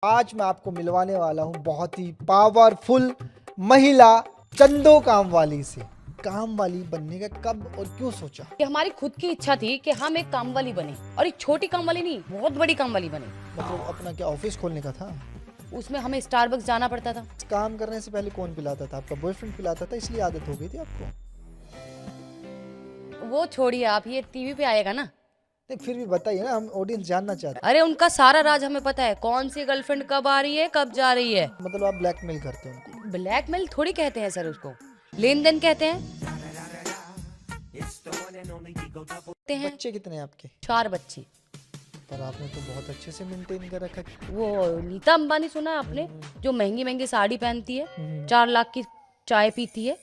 आज मैं आपको मिलवाने वाला हूं बहुत ही पावरफुल महिला चंदो कामवाली से। काम वाली बनने का कब और क्यों सोचा? कि हमारी खुद की इच्छा थी कि हम एक काम वाली बने, और एक छोटी काम वाली नहीं, बहुत बड़ी काम वाली बने। मतलब अपना क्या ऑफिस खोलने का था? उसमें हमें स्टारबक्स जाना पड़ता था। काम करने से पहले कौन पिलाता था? आपका बॉयफ्रेंड पिलाता था, इसलिए आदत हो गई थी आपको? वो छोड़िए, आप ये टीवी पे आएगा ना। नहीं फिर भी बताइए ना, हम ऑडियंस जानना चाहते अरे उनका सारा राज हमें पता है, कौन सी गर्लफ्रेंड कब आ रही है, कब जा रही है। हैं। मतलब आप ब्लैकमेल करते हैं उनको? ब्लैकमेल थोड़ी कहते हैं सर, उसको लेन देन कहते हैं। बच्चे कितने हैं आपके? 4 बच्चे। पर आपने तो बहुत अच्छे से मेंटेन कर रखा है। वो नीता अंबानी सुना है आपने, जो महंगी महंगी साड़ी पहनती है, 4 लाख की चाय पीती है।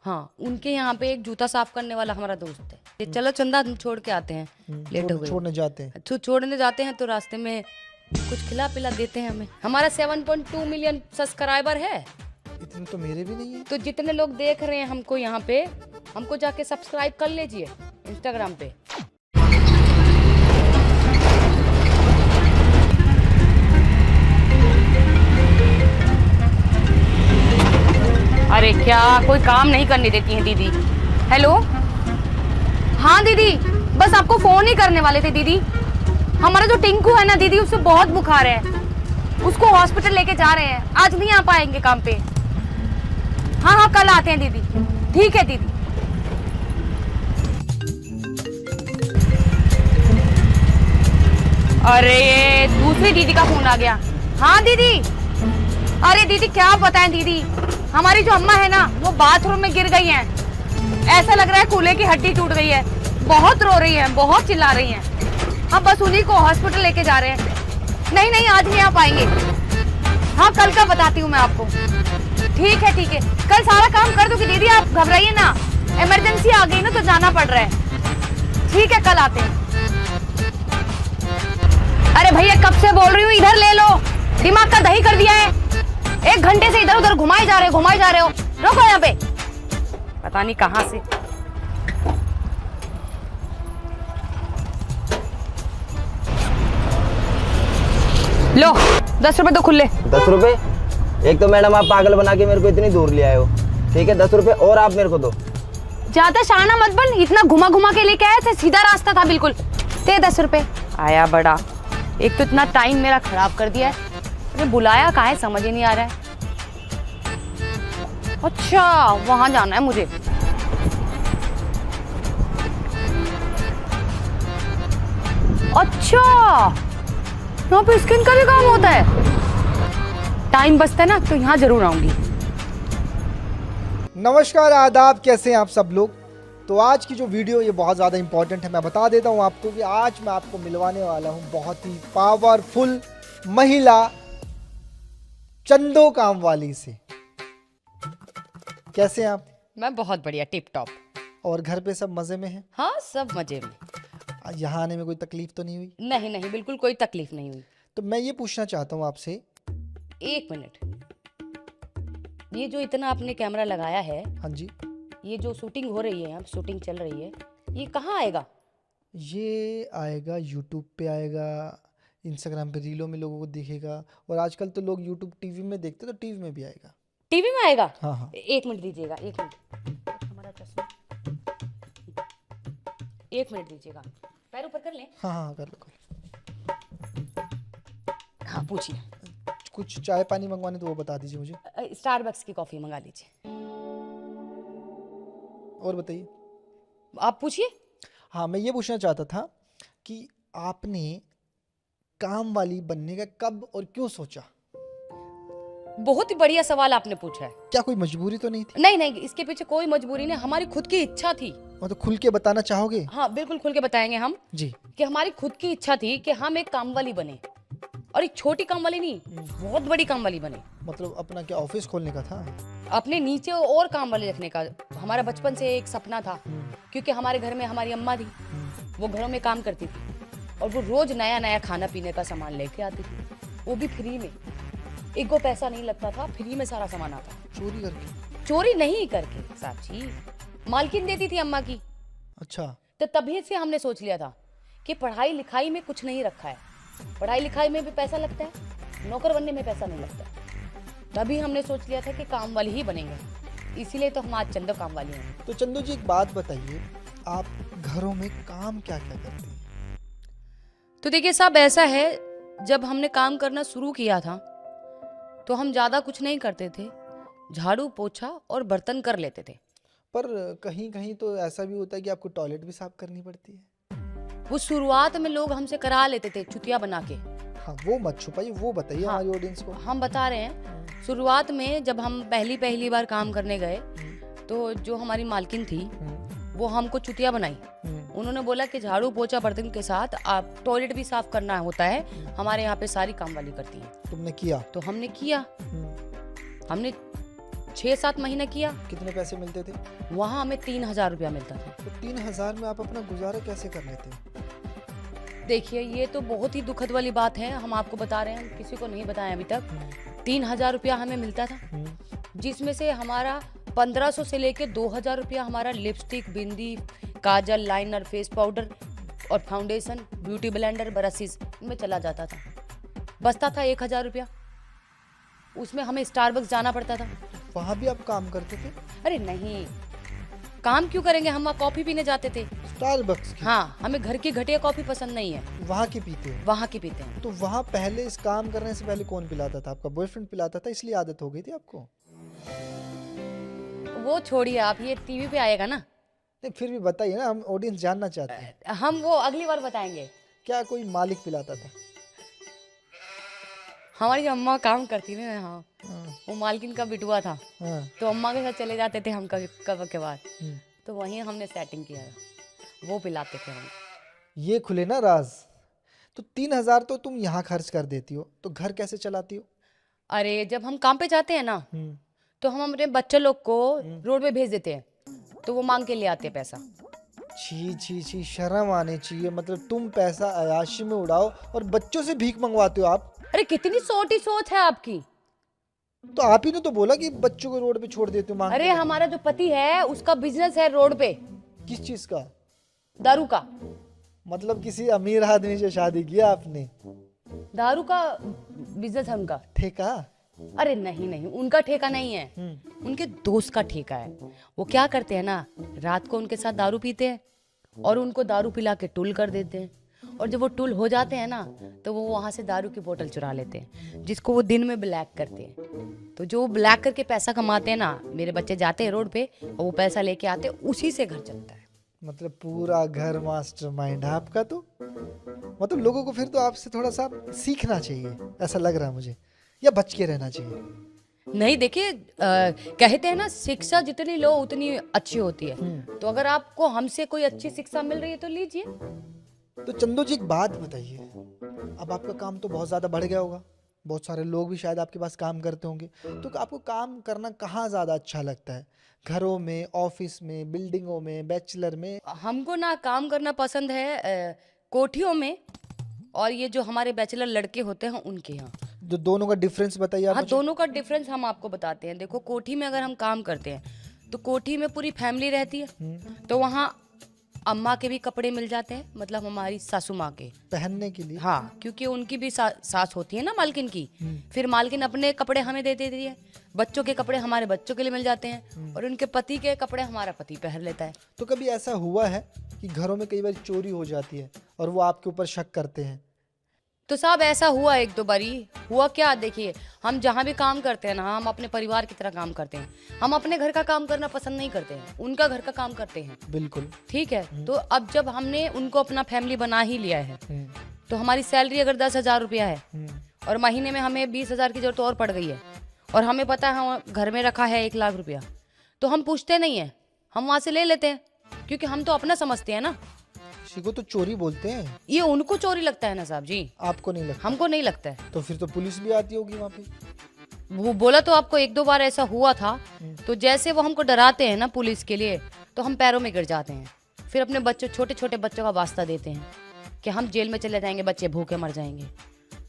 हाँ, उनके यहाँ पे एक जूता साफ करने वाला हमारा दोस्त है। ये चलो चंदा छोड़ के आते हैं, लेट हो गए। छोड़ने जाते हैं? तो छोड़ने जाते हैं तो रास्ते में कुछ खिला पिला देते हैं हमें। हमारा 7.2 मिलियन सब्सक्राइबर है। इतने तो मेरे भी नहीं है। तो जितने लोग देख रहे हैं हमको यहाँ पे, हमको जाके सब्सक्राइब कर लीजिए इंस्टाग्राम पे। अरे क्या कोई काम नहीं करने देती हैं दीदी। हेलो, हाँ दीदी, बस आपको फोन ही करने वाले थे दीदी। हमारा जो टिंकू है ना दीदी, उससे बहुत बुखार है, उसको हॉस्पिटल लेके जा रहे हैं। आज नहीं आ पाएंगे काम पे। हाँ हाँ, कल आते हैं दीदी। ठीक है दीदी। अरे ये दूसरी दीदी का फोन आ गया। हाँ दीदी। अरे दीदी क्या बताएं दीदी, हमारी जो अम्मा है ना, वो बाथरूम में गिर गई हैं। ऐसा लग रहा है कूल्हे की हड्डी टूट गई है। बहुत रो रही हैं, बहुत चिल्ला रही हैं। हम बस उन्हीं को हॉस्पिटल लेके जा रहे हैं। नहीं नहीं, आज नहीं आ पाएंगे। हाँ, कल का बताती हूँ मैं आपको। ठीक है ठीक है, कल सारा काम कर दूंगी दीदी, आप घबराइए ना। इमरजेंसी आ गई ना तो जाना पड़ रहा है। ठीक है, कल आते हैं। अरे भैया, कब से बोल रही हूँ, इधर ले लो। दिमाग का दही कर दिया है। 1 घंटे से इधर उधर घुमाए जा रहे हो। रुको यहाँ पे, पता नहीं कहाँ से। लो 10 रुपए तो खुले। 10 रुपए? एक तो मैडम आप पागल बना के मेरे को इतनी दूर ले आए हो। ठीक है, 10 रुपए और आप मेरे को दो। ज्यादा शाना मत बन, इतना घुमा घुमा के लेके आए थे, सीधा रास्ता था बिल्कुल। ते 10 रुपए। आया बड़ा, एक तो इतना टाइम मेरा खराब कर दिया है। अरे बुलाया कहाँ है, समझ ही नहीं आ रहा है। अच्छा, वहां जाना है मुझे। अच्छा, यहाँ पे स्किन का भी काम होता है। टाइम बचता है ना, तो यहाँ जरूर आऊंगी। नमस्कार, आदाब, कैसे हैं आप सब लोग? तो आज की जो वीडियो ये बहुत ज़्यादा इंपॉर्टेंट है। मैं बता देता हूँ आपको कि आज मैं आपको मिलवाने वाला हूँ बहुत ही पावरफुल महिला चंदो कामवाली से। कैसे हैं आप? मैं बहुत बढ़िया, टिप टॉप। और घर पे सब मज़े में हैं? हाँ, सब मजे में। यहाँ आने में कोई तकलीफ तो नहीं हुई? नहीं नहीं, बिल्कुल कोई तकलीफ नहीं हुई। तो मैं ये पूछना चाहता हूँ आपसे। 1 मिनट, ये जो इतना आपने कैमरा लगाया है, हाँ जी, ये जो शूटिंग हो रही है, यहाँ शूटिंग चल रही है, ये कहाँ आएगा? ये आएगा यूट्यूब पे, आएगा इंस्टाग्राम पे, रीलों में लोगों को दिखेगा। और आजकल तो लोग यूट्यूब टीवी में देखते, तो टीवी में भी आएगा। टीवी में आएगा? हाँ हाँ। 1 मिनट दीजिएगा, 1 मिनट। हमारा चश्मा 1 मिनट दीजिएगा। पैर ऊपर कर लें? हाँ हाँ, कर लो। हाँ, पूछिए। कुछ चाय पानी मंगवाने तो वो बता दीजिए मुझे। स्टारबक्स की कॉफी मंगा लीजिए। और बताइए। आप पूछिए। हाँ, मैं ये पूछना चाहता था कि आपने काम वाली बनने का कब और क्यों सोचा? बहुत ही बढ़िया सवाल आपने पूछा है। क्या कोई मजबूरी तो नहीं थी? नहीं नहीं, इसके पीछे कोई मजबूरी नहीं, हमारी खुद की इच्छा थी। मतलब खुल के बताना चाहोगे? हाँ, बिल्कुल खुल के बताएंगे हम जी। कि हमारी खुद की इच्छा थी कि हम एक काम वाली बने, और एक छोटी काम वाली नहीं, बहुत बड़ी काम वाली बने। मतलब अपना क्या ऑफिस खोलने का था? अपने नीचे और काम वाले रखने का हमारा बचपन से एक सपना था। क्योंकि हमारे घर में हमारी अम्मा थी, वो घरों में काम करती थी, और वो रोज नया नया खाना पीने का सामान लेके आती थी, वो भी फ्री में। एक को पैसा नहीं लगता था, फ्री में सारा सामान आता। चोरी करके? चोरी नहीं करके साहब जी, मालकिन देती थी अम्मा की। अच्छा। तो तभी से हमने सोच लिया था कि पढ़ाई लिखाई में कुछ नहीं रखा है, पढ़ाई लिखाई में भी पैसा लगता है, नौकर बनने में पैसा नहीं लगता। तभी हमने सोच लिया था कि काम वाली ही बनेंगे, इसीलिए तो हम आज चंदो काम वाली हैं। तो चंदू जी एक बात बताइए, आप घरों में काम क्या क्या करती हैं? तो देखिए साहब, ऐसा है, जब हमने काम करना शुरू किया था तो हम ज़्यादा कुछ नहीं करते थे, झाड़ू पोछा और बर्तन कर लेते थे। पर कहीं कहीं तो ऐसा भी होता है कि आपको टॉयलेट भी साफ करनी पड़ती है। वो शुरुआत में लोग हमसे करा लेते थे चुतिया बना के। हाँ, वो मत छुपाइए, वो बताइए हाँ। हमारी ऑडियंस को। हम बता रहे हैं, शुरुआत में जब हम पहली बार काम करने गए तो जो हमारी मालकिन थी वो हमको चुतिया बनाई। उन्होंने बोला कि झाड़ू पोछा बर्तन के साथ आप टॉयलेट भी साफ करना होता है, हमारे यहाँ पे सारी काम वाली करती है। तुमने किया? तो हमने किया, हमने 6-7 महीने किया। कितने पैसे मिलते थे? वहाँ हमें 3,000 रुपया मिलता था। तो 3,000 में आप अपना गुजारा कैसे कर लेते हो? देखिए, ये तो बहुत ही दुखद वाली बात है, हम आपको बता रहे हैं, किसी को नहीं बताया अभी तक। 3,000 रुपया हमें मिलता था, जिसमें से हमारा 1500 से लेके 2,000 रुपया हमारा लिपस्टिक, बिंदी, काजल, लाइनर, फेस पाउडर और फाउंडेशन, ब्यूटी ब्लेंडर, ब्रशेस में चला जाता था। बचता था 1,000 रुपया, उसमें हमें स्टारबक्स जाना पड़ता था। वहाँ भी आप काम करते थे? अरे नहीं, काम क्यों करेंगे, हम वहाँ कॉफी पीने जाते थे। स्टारबक्स की? हाँ, हमें घर की घटिया कॉफी पसंद नहीं है, वहाँ की पीते हो? वहाँ की पीते हैं। तो वहाँ पहले इस काम करने से पहले कौन पिलाता था? आपका बॉयफ्रेंड पिलाता था, इसलिए आदत हो गई थी आपको? वो छोड़िए आप, ये टीवी पे आएगा ना। नहीं, फिर भी बताइए ना, हम ऑडियंस जानना चाहते हैं। हम वो अगली बार बताएंगे। क्या कोई मालिक पिलाता था? हमारी जो अम्मा काम करती थी ना, हाँ, हाँ, वो मालकिन का बिटुआ था, हाँ, तो अम्मा के साथ चले जाते थे हम कब के बाद, हम्म। तो वहीं हमने सेटिंग किया था, वो पिलाते थे हम। ये खुले ना राज। तो 3,000 तो तुम यहाँ खर्च कर देती हो, तो घर कैसे चलाती हो? अरे जब हम काम पे जाते हैं ना, तो हम अपने बच्चे लोग को रोड पे भेज देते हैं, तो वो मांग के ले आते हैं पैसा। छी छी छी, शर्म आनी चाहिए। मतलब तुम पैसा अयाशी में उड़ाओ और बच्चों से भीख मंगवाते हो आप। अरे कितनी छोटी सोच है आपकी। तो आप ही ने तो बोला कि बच्चों को रोड पे छोड़ देते हो मांग अरे के। हमारा जो पति है उसका बिजनेस है रोड पे, किस चीज का? दारू का। मतलब किसी अमीर आदमी से शादी किया आपने? दारू का बिजनेस है उनका। ठेका? अरे नहीं नहीं, उनका ठेका नहीं है, उनके दोस्त का ठेका है। वो क्या करते हैं ना, रात को उनके साथ दारू पीते हैं और उनको दारू पिला के टुल कर देते हैं, और जब वो टुल हो जाते हैं ना, तो वो वहाँ से दारू की बोतल चुरा लेते हैं, जिसको वो दिन में ब्लैक करते हैं। तो जो ब्लैक करके पैसा कमाते हैं ना, मेरे बच्चे जाते हैं रोड पे और वो पैसा लेके आते हैं, उसी से घर चलता है। मतलब पूरा घर मास्टरमाइंड है आपका। तो मतलब लोगों को फिर तो आपसे थोड़ा सा सीखना चाहिए, ऐसा लग रहा है मुझे, या बच के रहना चाहिए। नहीं देखिए, कहते हैं ना, शिक्षा जितनी लो उतनी अच्छी होती है। तो अगर आपको हमसे कोई अच्छी शिक्षा मिल रही है तो लीजिए। तो चंदू जी एक बात बताइए, अब आपका काम तो बहुत ज़्यादा बढ़ गया होगा, बहुत सारे लोग भी शायद आपके पास काम करते होंगे, तो आपको काम करना कहाँ ज़्यादा अच्छा लगता है? घरों में, ऑफिस में, बिल्डिंगों में, बैचलर में? हमको ना काम करना पसंद है कोठियों में, और ये जो हमारे बैचलर लड़के होते हैं उनके यहाँ। जो दोनों का डिफरेंस बताइए आप हाँ, मुझे। दोनों का डिफरेंस हम आपको बताते हैं। देखो, कोठी में अगर हम काम करते हैं तो कोठी में पूरी फैमिली रहती है, तो वहाँ अम्मा के भी कपड़े मिल जाते हैं, मतलब हमारी सासू माँ के पहनने के लिए? हाँ, क्योंकि उनकी भी सास होती है ना मालकिन की। फिर मालकिन अपने कपड़े हमें दे देती है, बच्चों के कपड़े हमारे बच्चों के लिए मिल जाते हैं, और उनके पति के कपड़े हमारा पति पहन लेता है। तो कभी ऐसा हुआ है कि घरों में कई बार चोरी हो जाती है और वो आपके ऊपर शक करते हैं? तो साहब ऐसा हुआ, 1-2 बारी हुआ। क्या, देखिए, हम जहाँ भी काम करते हैं ना, हम अपने परिवार की तरह काम करते हैं। हम अपने घर का काम करना पसंद नहीं करते हैं, उनका घर का काम करते हैं। बिल्कुल। ठीक है। तो अब जब हमने उनको अपना फैमिली बना ही लिया है, तो हमारी सैलरी अगर 10,000 रुपया है और महीने में हमें 20,000 की जरूरत और पड़ गई है, और हमें पता है हम घर में रखा है 1 लाख रुपया, तो हम पूछते नहीं है, हम वहाँ से ले लेते हैं, क्योंकि हम तो अपना समझते हैं ना। इसी को तो चोरी बोलते हैं। ये उनको चोरी लगता है ना साहब जी, आपको नहीं लगता? हमको नहीं लगता है। तो फिर तो पुलिस भी आती होगी वहाँ पे। वो बोला तो आपको 1-2 बार ऐसा हुआ था। तो जैसे वो हमको डराते हैं ना पुलिस के लिए, तो हम पैरों में गिर जाते हैं। फिर अपने बच्चों, छोटे छोटे बच्चों का वास्ता देते हैं कि हम जेल में चले जाएंगे, बच्चे भूखे मर जाएंगे।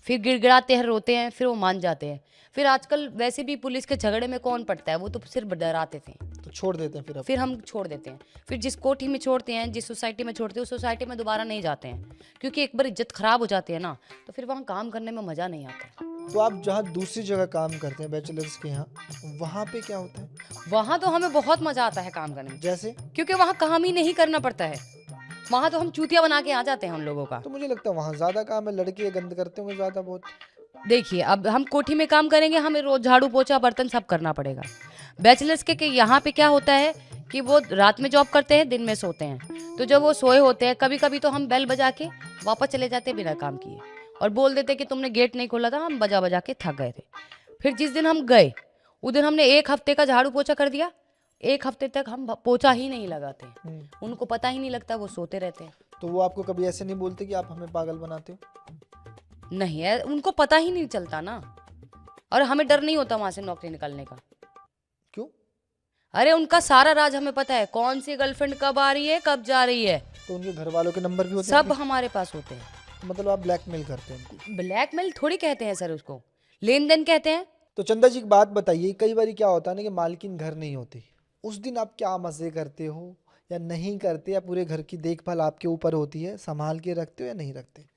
फिर गिड़गिड़ाते हैं, रोते हैं, फिर वो मान जाते हैं। फिर आजकल वैसे भी पुलिस के झगड़े में कौन पड़ता है, वो तो सिर्फ डराते थे। तो छोड़ देते हैं फिर आप? फिर हम छोड़ देते हैं। फिर जिस कोठी में छोड़ते हैं, जिस सोसाइटी में छोड़ते हैं, उस सोसाइटी में दोबारा नहीं जाते हैं, क्योंकि एक बार इज्जत खराब हो जाती है ना, तो फिर वहाँ काम करने में मज़ा नहीं आता। तो आप जहाँ दूसरी जगह काम करते हैं बैचलर्स के यहाँ, वहाँ पे क्या होता है? वहाँ तो हमें बहुत मज़ा आता है काम करने में, जैसे? क्योंकि वहाँ काम ही नहीं करना पड़ता है। वहाँ तो हम चूतिया बना के आ जाते हैं हम लोगों का। तो मुझे लगता है वहाँ ज़्यादा काम है, लड़के गंद करते होंगे ज़्यादा बहुत। देखिए, अब हम कोठी में काम करेंगे, हमें रोज झाड़ू पोछा बर्तन सब करना पड़ेगा। बैचलर्स के यहाँ पे क्या होता है कि वो रात में जॉब करते हैं, दिन में सोते हैं। तो जब वो सोए होते हैं, कभी कभी तो हम बेल बजा के वापस चले जाते हैं बिना काम किए, और बोल देते कि तुमने गेट नहीं खोला था, हम बजा बजा के थक गए थे। फिर जिस दिन हम गए, उस दिन हमने 1 हफ्ते का झाड़ू पोछा कर दिया। 1 हफ्ते तक हम पोछा ही नहीं लगाते, उनको पता ही नहीं लगता, वो सोते रहते हैं। तो वो आपको कभी ऐसे नहीं बोलते कि आप हमें पागल बनाते हो? नहीं है, उनको पता ही नहीं चलता ना, और हमें डर नहीं होता वहां से नौकरी निकालने का। क्यों? अरे उनका सारा राज हमें पता है, कौन सी गर्लफ्रेंड कब आ रही है, कब जा रही है, तो उनके घर वालों के नंबर भी होते हैं? सब हमारे पास होते हैं। मतलब आप ब्लैकमेल करते हैं उनको? ब्लैकमेल थोड़ी कहते हैं सर, उसको लेन देन कहते हैं। तो चंदा जी एक बात बताइए, कई बार क्या होता है ना कि मालकिन घर नहीं होती, उस दिन आप क्या मज़े करते हो या नहीं करते, या पूरे घर की देखभाल आपके ऊपर होती है, संभाल के रखते हो या नहीं रखते?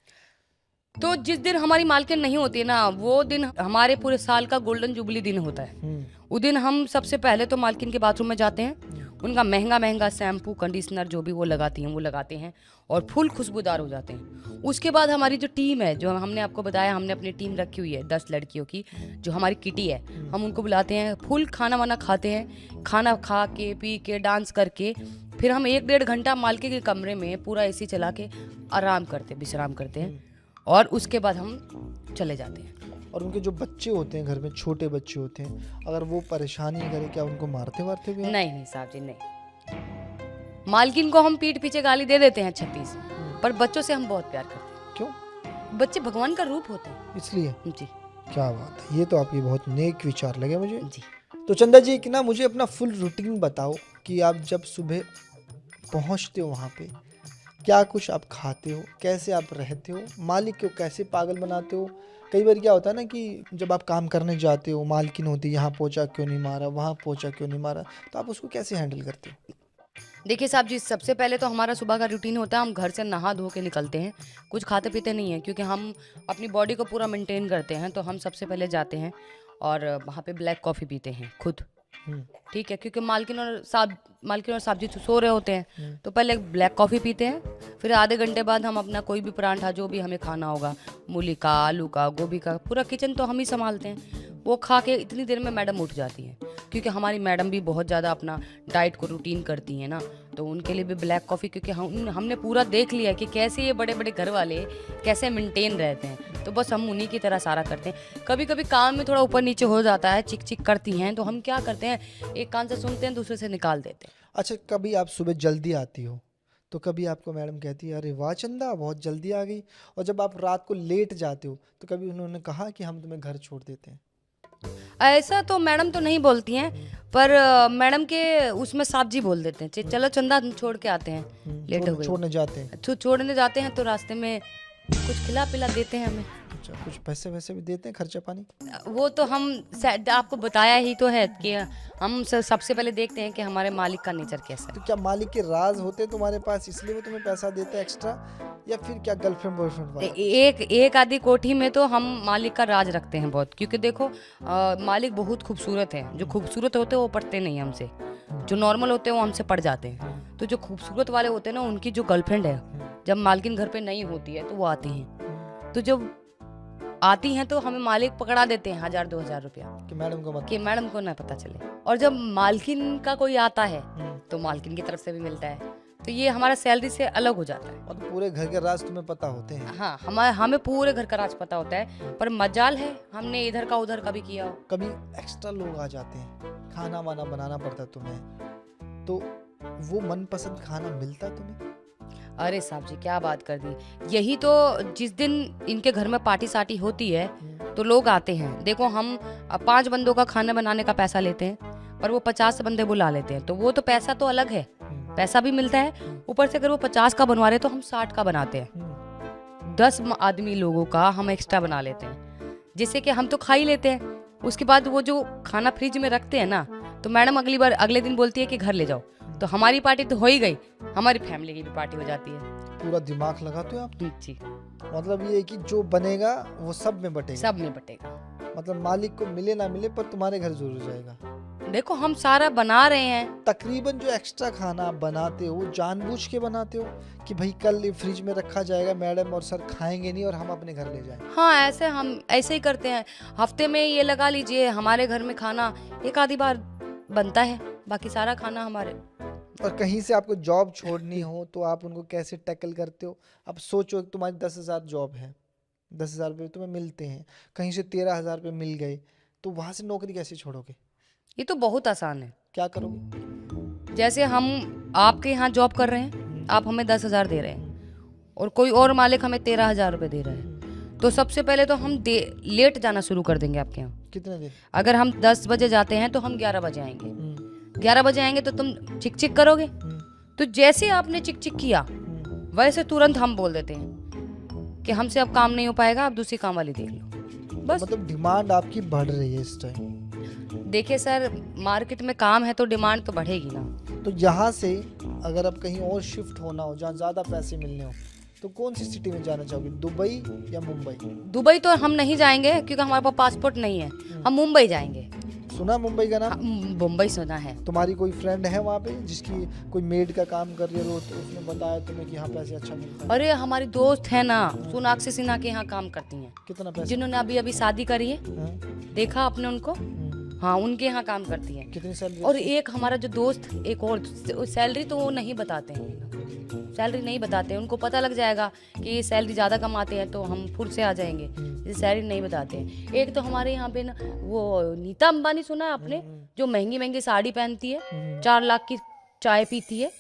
तो जिस दिन हमारी मालकिन नहीं होती है ना, वो दिन हमारे पूरे साल का गोल्डन जुबली दिन होता है। उस दिन हम सबसे पहले तो मालकिन के बाथरूम में जाते हैं, उनका महंगा महंगा शैम्पू कंडीशनर जो भी वो लगाती हैं वो लगाते हैं, और फुल खुशबूदार हो जाते हैं। उसके बाद हमारी जो टीम है, जो हमने आपको बताया, हमने अपनी टीम रखी हुई है 10 लड़कियों की, जो हमारी किटी है, हम उनको बुलाते हैं, फुल खाना वाना खाते हैं, खाना खा के पी के डांस करके फिर हम 1-1.5 घंटा मालकिन के कमरे में पूरा AC चला के आराम करते, विश्राम करते हैं, और उसके बाद हम चले जाते हैं। और उनके जो बच्चे होते हैं घर में, छोटे बच्चे होते हैं, अगर वो परेशानी करे, क्या उनको मारते वारते भी हैं? नहीं नहीं साहब जी, नहीं। मालकिन को हम पीठ पीछे गाली दे देते हैं 36, पर बच्चों से हम बहुत प्यार करते हैं। क्यों? बच्चे भगवान का रूप होते हैं। इसलिए? जी क्या बात है, ये तो आपकी बहुत नेक विचार लगे मुझे। जी। तो चंदा जी कि ना मुझे अपना फुल रूटीन बताओ कि आप जब सुबह पहुंचते हो वहाँ पे, क्या कुछ आप खाते हो, कैसे आप रहते हो, मालिक को कैसे पागल बनाते हो? कई बार क्या होता है ना कि जब आप काम करने जाते हो, मालकिन होती है, यहाँ पोछा क्यों नहीं मारा, वहाँ पोछा क्यों नहीं मारा, तो आप उसको कैसे हैंडल करते हो? देखिए साहब जी, सबसे पहले तो हमारा सुबह का रूटीन होता है, हम घर से नहा धो के निकलते हैं, कुछ खाते पीते नहीं हैं, क्योंकि हम अपनी बॉडी को पूरा मेंटेन करते हैं। तो हम सबसे पहले जाते हैं और वहाँ पे ब्लैक कॉफ़ी पीते हैं खुद, ठीक है, क्योंकि मालकिन और साहब जी तो सो रहे होते हैं, तो पहले ब्लैक कॉफ़ी पीते हैं। फिर आधे घंटे बाद हम अपना कोई भी परांठा जो भी हमें खाना होगा, मूली का, आलू का, गोभी का, पूरा किचन तो हम ही संभालते हैं, वो खा के इतनी देर में मैडम उठ जाती हैं, क्योंकि हमारी मैडम भी बहुत ज़्यादा अपना डाइट को रूटीन करती हैं ना, तो उनके लिए भी ब्लैक कॉफ़ी, क्योंकि हमने पूरा देख लिया कि कैसे ये बड़े बड़े घर वाले कैसे मेंटेन रहते हैं, तो बस हम उन्हीं की तरह सारा करते हैं। कभी कभी काम में थोड़ा ऊपर नीचे हो जाता है, चिक चिक करती हैं, तो हम क्या करते हैं, एक कान से सुनते हैं, दूसरे से निकाल देते हैं। अच्छा, कभी आप सुबह जल्दी आती हो तो कभी आपको मैडम कहती है अरे वाह चंदा बहुत जल्दी आ गई, और जब आप रात को लेट जाते हो तो कभी उन्होंने कहा कि हम तुम्हें घर छोड़ देते हैं? ऐसा तो मैडम तो नहीं बोलती हैं, पर मैडम के उसमें साहब जी बोल देते हैं, चलो चंदा हम छोड़ के आते हैं, लेट हो गई। छोड़ने जाते हैं? तो छोड़ने जाते हैं तो रास्ते में कुछ खिला पिला देते हैं हमें। अच्छा, कुछ पैसे वैसे भी देते हैं, खर्चा पानी? वो तो हम आपको बताया ही तो है कि हम सबसे पहले देखते हैं कि हमारे मालिक का नेचर कैसा तो क्या मालिक के राज होते हैं तुम्हारे पास, इसलिए वो तुम्हें पैसा देते हैं एक्स्ट्रा, या फिर क्या गर्लफ्रेंड बॉयफ्रेंड वाला? एक आधी कोठी में तो हम मालिक का राज रखते हैं बहुत, क्योंकि देखो मालिक बहुत खूबसूरत है, जो खूबसूरत होते हैं वो पढ़ते नहीं हमसे, जो नॉर्मल होते हैं वो हमसे पढ़ जाते हैं। तो जो खूबसूरत वाले होते हैं ना, उनकी जो गर्लफ्रेंड है, जब मालकिन घर पे नहीं होती है तो वो आती हैं, तो जब आती हैं तो हमें मालिक पकड़ा देते हैं 1000-2000 रुपया, कि मैडम को मत? कि मैडम को ना पता चले। और जब मालकिन का कोई आता है तो मालकिन की तरफ से भी मिलता है, तो ये हमारा सैलरी से अलग हो जाता है। मतलब पूरे घर के राज तुम्हें पता होते हैं? हाँ, हमें पूरे घर का राज पता होता है, पर मजाल है हमने इधर का उधर कभी किया हो। कभी एक्स्ट्रा लोग आ जाते हैं, खाना वाना बनाना पड़ता तुम्हें, तो वो मनपसंद खाना मिलता तुम्हें? अरे साहब जी क्या बात कर दी, यही तो जिस दिन इनके घर में पार्टी साटी होती है तो लोग आते हैं। देखो हम 5 बंदों का खाना बनाने का पैसा लेते हैं, पर वो 50 बंदे बुला लेते हैं, तो वो तो पैसा तो अलग है, पैसा भी मिलता है, ऊपर से अगर वो 50 का बनवा रहे तो हम 60 का बनाते हैं। 10 आदमी लोगों का हम एक्स्ट्रा बना लेते हैं, जिससे कि हम तो खा ही लेते हैं। उसके बाद वो जो खाना फ्रिज में रखते हैं ना, तो मैडम अगले दिन बोलती है कि घर ले जाओ। तो हमारी पार्टी तो हो ही गई, हमारी फैमिली की भी पार्टी हो जाती है। पूरा दिमाग लगाते हो आप। जी, मतलब ये है कि जो बनेगा वो सब में बटेगा। सब में बटेगा। मतलब मालिक को मिले ना मिले पर तुम्हारे घर जरूर जाएगा। देखो हम सारा बना रहे हैं। तकरीबन जो एक्स्ट्रा खाना आप बनाते हो जानबूझ के बनाते हो कि भाई कल ये फ्रिज में रखा जाएगा, मैडम और सर खाएंगे नहीं और हम अपने घर ले जाएं? हाँ, हम ऐसे ही करते हैं। हफ्ते में ये लगा लीजिए हमारे घर में खाना एक आधी बार बनता है, बाकी सारा खाना हमारे। और कहीं से आपको जॉब छोड़नी हो तो आप उनको कैसे टैकल करते हो? अब सोचो तुम्हारी 10,000 जॉब है, 10,000 रुपये तुम्हें मिलते हैं, कहीं से 13,000 रुपये मिल गए, तो वहां से नौकरी कैसे छोड़ोगे? ये तो बहुत आसान है। क्या करोगे? जैसे हम आपके यहाँ जॉब कर रहे हैं, आप हमें 10,000 दे रहे हैं और कोई और मालिक हमें 13,000 रुपये दे रहा है, तो सबसे पहले तो हम लेट जाना शुरू कर देंगे आपके यहाँ। कितने देर? अगर हम 10 बजे जाते हैं तो हम 11 बजे आएंगे। 11 बजे आएंगे तो तुम चिक चिक करोगे। तो जैसे आपने चिक चिक किया वैसे तुरंत हम बोल देते हैं कि हमसे अब काम नहीं हो पाएगा, आप दूसरी काम वाली देख लो। बस। मतलब डिमांड आपकी बढ़ रही है इस टाइम। देखिए सर, मार्केट में काम है तो डिमांड तो बढ़ेगी ना। तो यहाँ से अगर अब कहीं और शिफ्ट होना हो जहाँ ज़्यादा पैसे मिलने हो तो कौन सी सिटी में जाना चाहोगे, दुबई या मुंबई? दुबई तो हम नहीं जाएंगे क्योंकि हमारे पास पासपोर्ट नहीं है। हम मुंबई जाएंगे। सुना मुंबई का नाम? मुंबई सुना है। तुम्हारी कोई फ्रेंड है वहाँ पे जिसकी कोई मेड का काम कर रही हो, तो उसने बताया तुम्हें कि यहाँ पैसे अच्छा मिलता है? अरे हमारी दोस्त है ना, सोनाक्षी सिन्हा के यहाँ काम करती हैं। कितना पैसा? जिन्होंने अभी अभी शादी करी है। हाँ? देखा आपने उनको? हाँ, उनके यहाँ काम करती हैं। कितनी सैलरी? और एक हमारा जो दोस्त, एक और सैलरी तो वो नहीं बताते हैं, सैलरी नहीं बताते हैं। उनको पता लग जाएगा कि ये सैलरी ज़्यादा कमाते हैं तो हम फुर से आ जाएंगे, ये सैलरी नहीं बताते हैं। एक तो हमारे यहाँ पे ना वो नीता अंबानी सुना है आपने, जो महंगी महंगी साड़ी पहनती है, 4 लाख की चाय पीती है।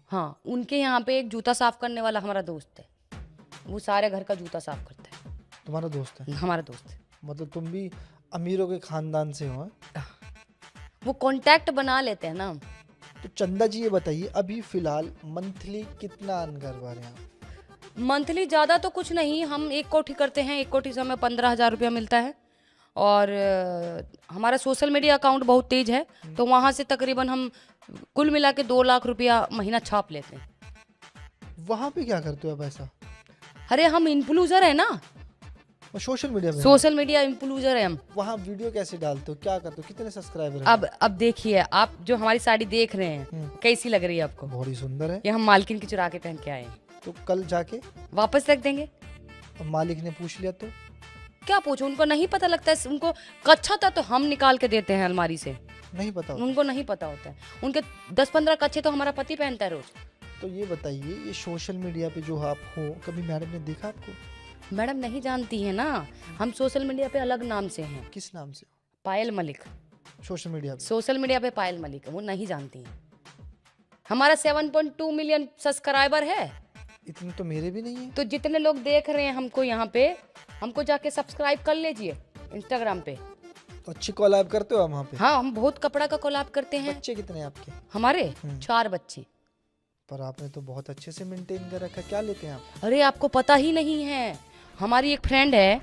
हाँ, उनके यहाँ पे एक जूता साफ करने वाला हमारा दोस्त है, वो सारे घर का जूता साफ करता है। तुम्हारा दोस्त है? हमारा दोस्त है। मतलब तुम भी अमीरों के खानदान से हो? वो कांटेक्ट बना लेते हैं ना। तो चंदा जी ये बताइए, अभी फिलहाल मंथली कितना अर्न कर पा रहे हैं आप? मंथली ज़्यादा तो कुछ नहीं, हम 1 कोठी करते हैं, 1 कोठी से हमें 15,000 रुपया मिलता है। और हमारा सोशल मीडिया अकाउंट बहुत तेज है, तो वहाँ से तकरीबन हम कुल मिला के 2 लाख रुपया महीना छाप लेते हैं। वहाँ पे क्या करते हो आप ऐसा? अरे हम इन्फ्लुएंसर है ना, और सोशल मीडिया में? सोशल मीडिया इन्फ्लुएंसर है हम। वहाँ वीडियो कैसे डालते हो, क्या करते हो, कितने सब्सक्राइबर हैं? अब देखिए, आप जो हमारी साड़ी देख रहे हैं कैसी लग रही है आपको? बहुत ही सुंदर है। ये हम मालकिन की चुरा के पहन के आए हैं। तो कल जाके वापस रख देंगे। अब मालिक ने पूछ लिया तो? क्या पूछो, उनको नहीं पता लगता है। उनको कच्छा था तो हम निकाल के देते हैं अलमारी से, नहीं पता होता? उनको नहीं पता होता है। उनके 10-15 कच्छे तो हमारा पति पहनता है रोज। तो ये बताइए, ये सोशल मीडिया पे जो आप हो, कभी मैडम ने देखा आपको? मैडम नहीं जानती है ना, हम सोशल मीडिया पे अलग नाम से हैं। किस नाम से? पायल मलिक। सोशल मीडिया पे? सोशल मीडिया पे पायल मलिक है, वो नहीं जानती है। हमारा 7.2 मिलियन सब्सक्राइबर है। इतने तो मेरे भी नहीं है। तो जितने लोग देख रहे हैं हमको यहाँ पे, हमको जाके सब्सक्राइब कर लीजिए इंस्टाग्राम पे। तो अच्छी कोलैब करते हो आप वहाँ पे? हाँ, हम बहुत कपड़ा का कोलैब करते हैं। बच्चे कितने हैं आपके? हमारे 4 बच्चे। पर आपने तो बहुत अच्छे से मेंटेन कर रखा। क्या लेते हैं आप? अरे आपको पता ही नहीं है, हमारी एक फ्रेंड है,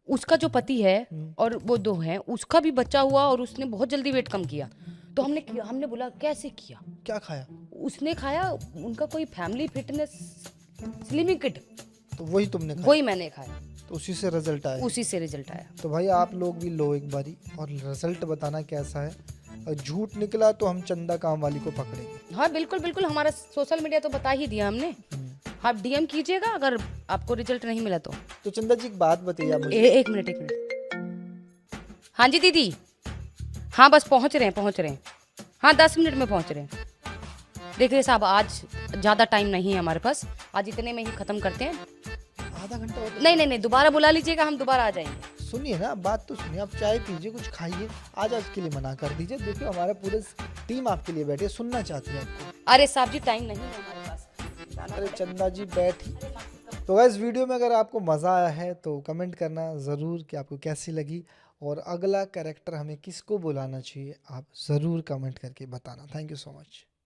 उसका जो पति है और वो 2 हैं, उसका भी बच्चा हुआ और उसने बहुत जल्दी वेट कम किया। तो हमने बोला कैसे किया? क्या खाया? उसने खाया उनका कोई फैमिली फिटनेस स्लिमिंग किट, तो वही तुमने खाया? वही मैंने खाया, तो उसी से रिजल्ट आया? उसी से रिजल्ट आया। तो भाई आप लोग भी लो एक बारी और रिजल्ट बताना कैसा है। और झूठ निकला तो हम चंदा काम वाली को पकड़ेंगे। हाँ बिल्कुल बिल्कुल, हमारा सोशल मीडिया तो बता ही दिया हमने। आप डीएम कीजिएगा अगर आपको रिजल्ट नहीं मिला तो। तो चंदा जी एक बात बताइए आप मुझे। एक मिनट। हाँ जी दीदी, हाँ बस पहुँच रहे हैं। हाँ 10 मिनट में पहुँच रहे हैं। देखिए साहब, आज ज़्यादा टाइम नहीं है हमारे पास, आज इतने में ही ख़त्म करते हैं। आधा घंटा और? नहीं, दोबारा बुला लीजिएगा, हम दोबारा आ जाएंगे। सुनिए ना, बात तो सुनिए। आप चाय पीजिए, कुछ खाइए, आज के लिए मना कर दीजिए। देखिए हमारा पूरा टीम आपके लिए बैठे, सुनना चाहती है आपको। अरे साहब जी, टाइम नहीं है हमारे पास। अरे चंदा जी बैठी। तो गाइस, वीडियो में अगर आपको मज़ा आया है तो कमेंट करना ज़रूर कि आपको कैसी लगी, और अगला कैरेक्टर हमें किसको बुलाना चाहिए आप ज़रूर कमेंट करके बताना। Thank you so much.